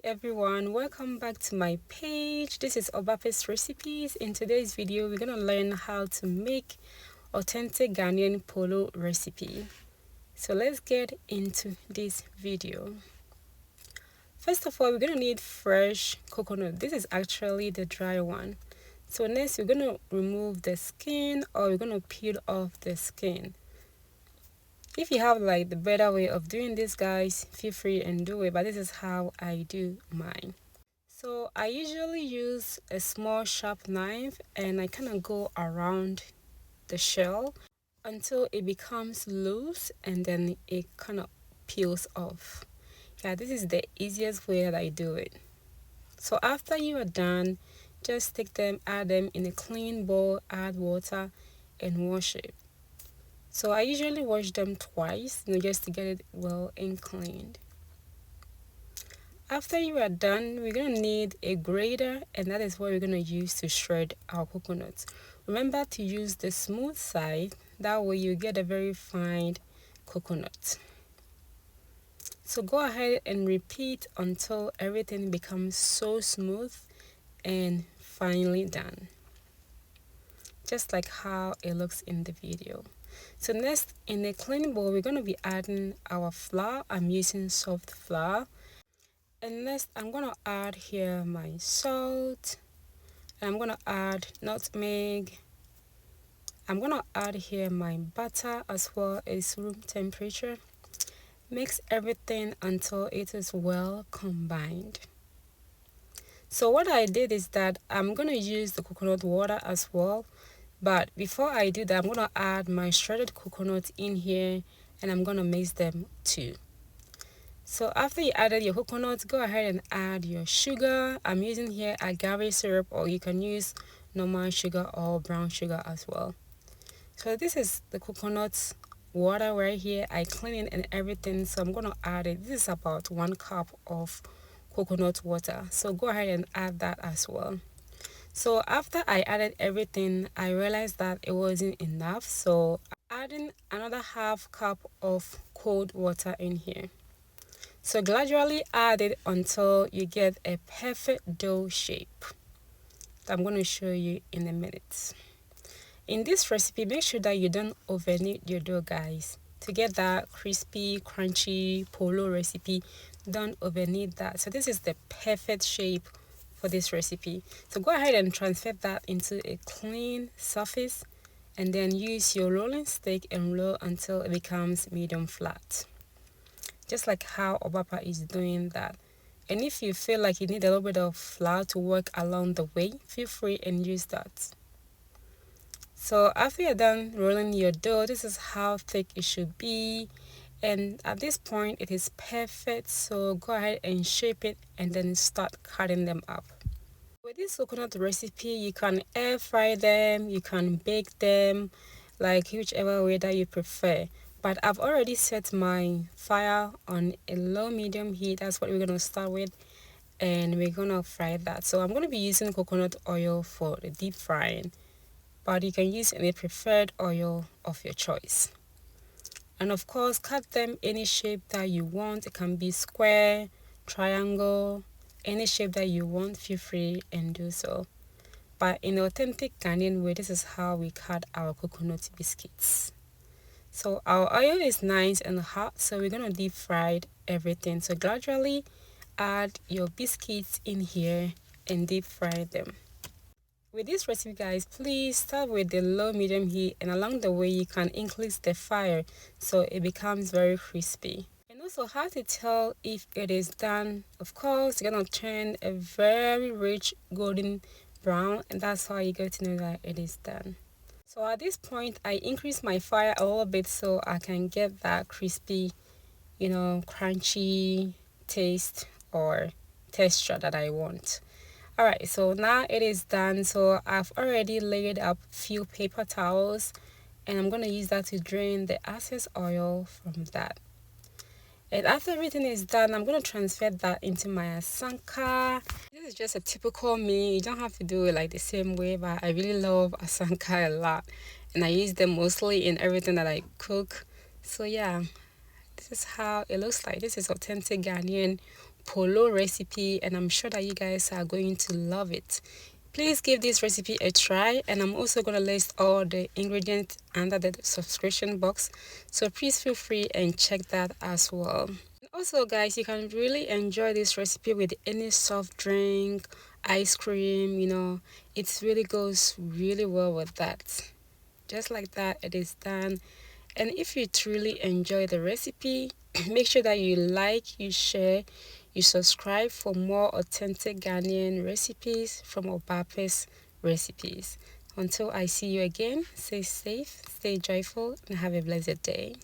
everyone, welcome back to my page. This is OBAAPA'S Recipes. In today's video, we're going to learn how to make authentic Ghanaian Poloo recipe. So let's get into this video. First of all, we're going to need fresh coconut. This is actually the dry one. So next, we're going to remove the skin, or we're going to peel off the skin. If you have like the better way of doing this, guys, feel free and do it, but this is how I do mine. So I usually use a small sharp knife and I kind of go around the shell until it becomes loose, and then it kind of peels off. Yeah, this is the easiest way that I do it. So after you are done, just take them, add them in a clean bowl, add water and wash it. So I usually wash them twice, just to get it well and cleaned. After you are done, we're going to need a grater, and that is what we're going to use to shred our coconuts. Remember to use the smooth side, that way you get a very fine coconut. So go ahead and repeat until everything becomes so smooth and finely done, just like how it looks in the video. So next, in a clean bowl, we're going to be adding our flour. I'm using soft flour. And next, I'm going to add here my salt. And I'm going to add nutmeg. I'm going to add here my butter as well as room temperature. Mix everything until it is well combined. So what I did is that I'm going to use the coconut water as well. But before I do that, I'm going to add my shredded coconut in here, and I'm going to mix them too. So after you added your coconut, go ahead and add your sugar. I'm using here agave syrup, or you can use normal sugar or brown sugar as well. So this is the coconut water right here. I clean it and everything, so I'm going to add it. This is about 1 cup of coconut water. So go ahead and add that as well. So after I added everything, I realized that it wasn't enough, so adding another half cup of cold water in here. So gradually add it until you get a perfect dough shape that I'm going to show you in a minute. In this recipe, make sure that you don't overknead your dough, guys. To get that crispy, crunchy poloo recipe, don't overknead that. So this is the perfect shape for this recipe. So go ahead and transfer that into a clean surface, and then use your rolling stick and roll until it becomes medium flat, just like how OBAAPA is doing that. And if you feel like you need a little bit of flour to work along the way, feel free and use that. So after you're done rolling your dough, this is how thick it should be, and at this point it is perfect. So go ahead and shape it and then start cutting them up. With this coconut recipe, you can air fry them, you can bake them, like whichever way that you prefer. But I've already set my fire on a low medium heat. That's what we're going to start with, and we're going to fry that. So I'm going to be using coconut oil for the deep frying, but you can use any preferred oil of your choice. And of course, cut them any shape that you want. It can be square, triangle, any shape that you want. Feel free and do so. But in the authentic Ghanaian way, this is how we cut our coconut biscuits. So our oil is nice and hot, so we're going to deep fry everything. So gradually add your biscuits in here and deep fry them. With this recipe, guys, please start with the low medium heat, and along the way you can increase the fire so it becomes very crispy. And also, how to tell if it is done? Of course, you're gonna turn a very rich golden brown, and that's how you get to know that it is done. So at this point, I increase my fire a little bit so I can get that crispy, crunchy taste or texture that I want. Alright, so now it is done. So I've already laid up few paper towels, and I'm going to use that to drain the excess oil from that. And after everything is done, I'm going to transfer that into my asanka. This is just a typical me. You don't have to do it like the same way, but I really love asanka a lot, and I use them mostly in everything that I cook. So yeah, this is how it looks like. This is authentic Ghanaian Poloo recipe, and I'm sure that you guys are going to love it. Please give this recipe a try, and I'm also going to list all the ingredients under the subscription box, so please feel free and check that as well. Also guys, you can really enjoy this recipe with any soft drink, ice cream, it really goes really well with that. Just like that, it is done. And if you truly enjoy the recipe, make sure that you like, you share, you subscribe for more authentic Ghanaian recipes from OBAAPA'S recipes. Until I see you again, stay safe, stay joyful, and have a blessed day.